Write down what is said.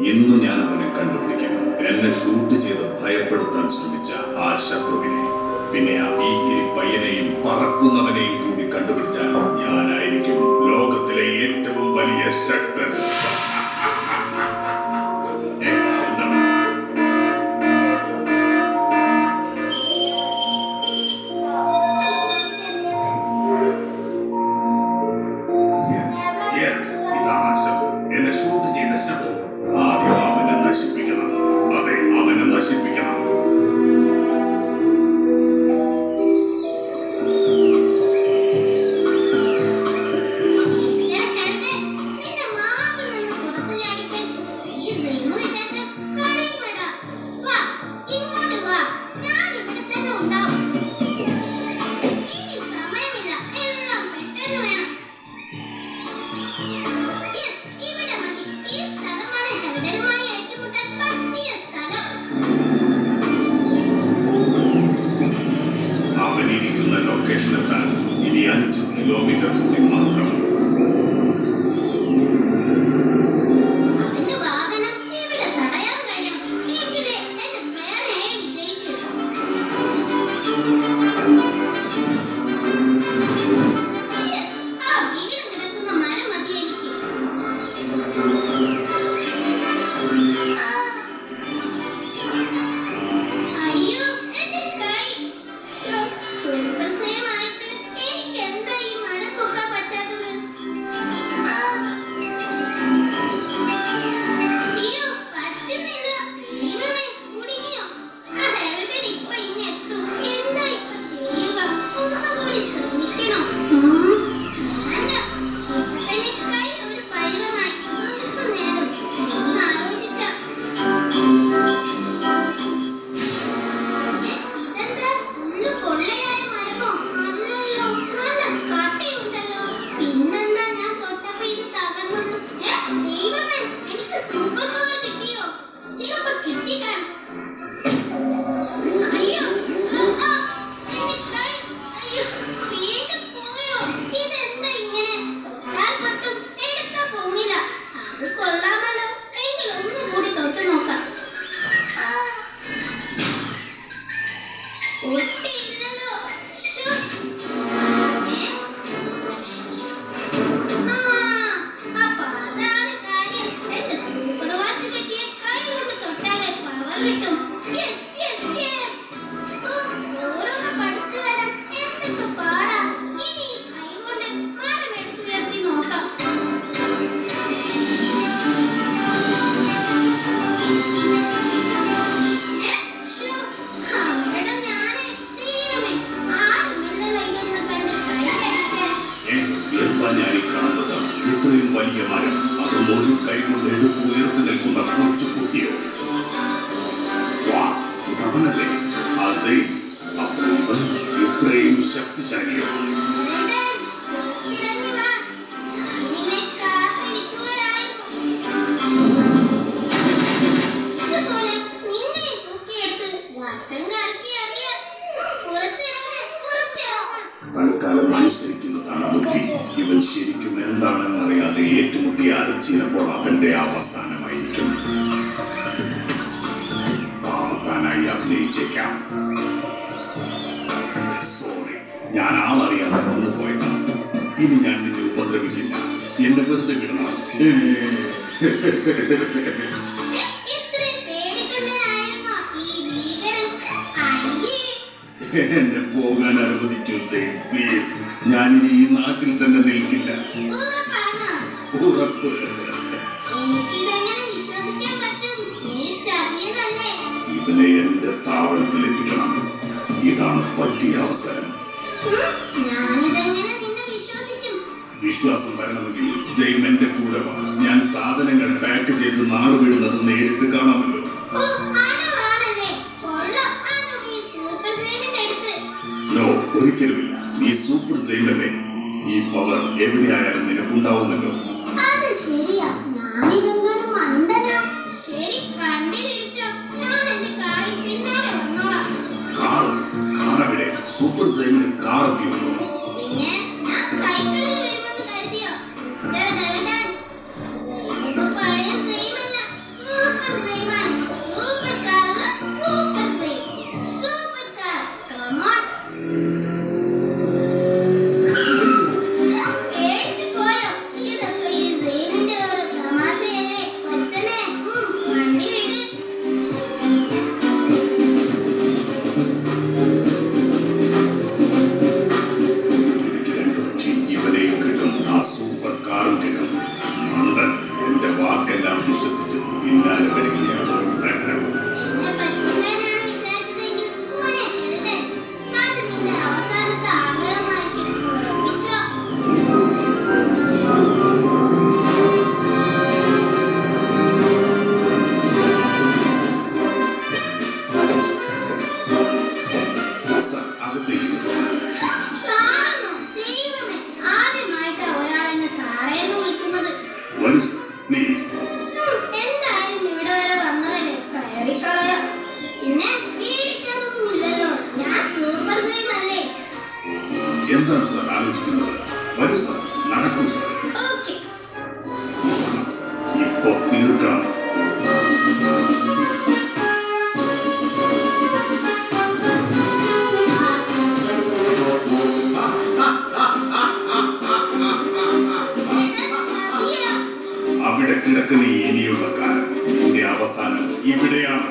ഇന്ന് ഞാൻ അവനെ കണ്ടുപിടിക്കും. എന്നെ ഷൂട്ട് ചെയ്ത് ഭയപ്പെടുത്താൻ ശ്രമിച്ച ആ ശത്രുവിനെ, പിന്നെ ആ ഭീകരി പയ്യനെയും പറക്കുന്നവനെയും കൂടി കണ്ടുപിടിച്ചാൽ ഞാനായിരിക്കും ലോകത്തിലെ ഏറ്റവും വലിയ ശക്തൻ. എന്നെ ഷൂട്ട് ചെയ്ത ശത്രു. ആദ്യം അവനെ നശിപ്പിക്കണം. അതെ, അവനെ നശിപ്പിക്കണം. ലൊക്കേഷനെത്താൻ ഇനി 5 കിലോമീറ്റർ കൂടി മാത്രം. ഇത്രയും വലിയ മരം, അത് ഒരു കൈ കൊണ്ട് എടുത്ത് ഉയർത്തി നിൽക്കുന്ന കൊച്ചു കുട്ടിയോ? ഇതവനല്ലേ അപ്പോൾ ഇവൻ ഇത്രയും ശക്തിശാലിയോ? തൽക്കാലം അനുസരിക്കുന്നതാണ് ബുദ്ധി. ഇവൻ ശരിക്കും എന്താണെന്നറിയാതെ ഏറ്റുമുട്ടിയാൽ ചിലപ്പോൾ അവന്റെ അവസാനമായിരിക്കും. പാവത്താനായി അഭിനയിച്ചേക്കാം. സോറി, ഞാൻ ആളറിയാതെ വന്നു പോയതാണ്. ഇനി ഞാൻ നിന്നെ ഉപദ്രവിക്കില്ല. എന്നെ വെറുതെ വിടണം. എന്നെ പോകാൻ അനുവദിക്കൂ സെയിൻ, പ്ലീസ്. ഞാനിനി ഈ നാട്ടിൽ തന്നെ നിൽക്കില്ല. ഉറപ്പ്. ഇതിനെ എന്റെ താവളത്തിലെത്തിക്കണം. ഇതാണ് പറ്റിയ അവസരം. വിശ്വാസം വരണമെങ്കിൽ സെയിൻ എന്റെ കൂടെ വാ. ഞാൻ സാധനങ്ങൾ പാക്ക് ചെയ്ത് നാട് വീഴുന്നത് നേരിട്ട് എവിടെയായാലും നിനക്കുണ്ടാവുമല്ലോ. അത് ശരിയാ, ഞാനിതെന്തൊരു മണ്ടനാ. ശരി, വണ്ടി തിരിച്ചോ, ഞാൻ എന്റെ കാറിൽ പിന്നാലെ വന്നോളാം. കാറെവിടെ? സൂപ്പർ സൈനിന് കാറൊക്കെ ഉണ്ടോ? പിന്നെ ഞാൻ സൈക്കിളിൽ വരുമെന്ന് കരുതിയോ? മിസ്റ്റർ ഹെൽഡൻ, ഇത് പഴയ സെയിമല്ല, സൂപ്പർ സെയിമാണ്. സൂപ്പർ കാറുള്ള super same. Super car, come on. പേടിച്ചു പോയോ? ഇതൊക്കെ ഈ സെയിമിന്റെ ഒരു തമാശയല്ലേ കൊച്ചനെ. വണ്ടി വിട്. എനിക്ക് രണ്ടുവച്ചി ഇവനെയും കിട്ടും, ആ സൂപ്പർ കാറും കിട്ടും. മണ്ടൻ എന്റെ വാക്കെല്ലാം വിശ്വസിച്ച് പിന്നാലെ വരികയാണ്. എന്നെ പറ്റിക്കാനാണ് വിചാരിച്ചതെങ്കിൽ മോനെ ഹെൽഡൻ, അത് നിന്റെ അവസാനത്തെ ആഗ്രഹമായിരിക്കും. ഓർമ്മിച്ചോ? സർ, അകത്തേക്ക് വരൂ. സാറെന്നോ? ദൈവമേ, ആദ്യമായിട്ടാ ഒരാളെന്നെ സാറേന്ന് വിളിക്കുന്നത്. വരൂ സർ, പ്ലീസ്. എന്തായാലും ഇവിടെ വരെ വന്നതല്ലേ, കയറിക്കളയാം. പിന്നെ പേടിക്കാനൊന്നുമില്ലല്ലോ, ഞാൻ സൂപ്പർ സെയിം അല്ലേ. എന്താണ് സർ ആലോചിക്കുന്നത്? വരൂ സർ, നടക്കൂ സർ. ഓക്കെ. ഇപ്പൊ തീർക്കാം. അവിടെ കിടക്കുന്ന ഇനിയുള്ള കാലം നിന്റെ അവസാനം ഇവിടെയാണ്.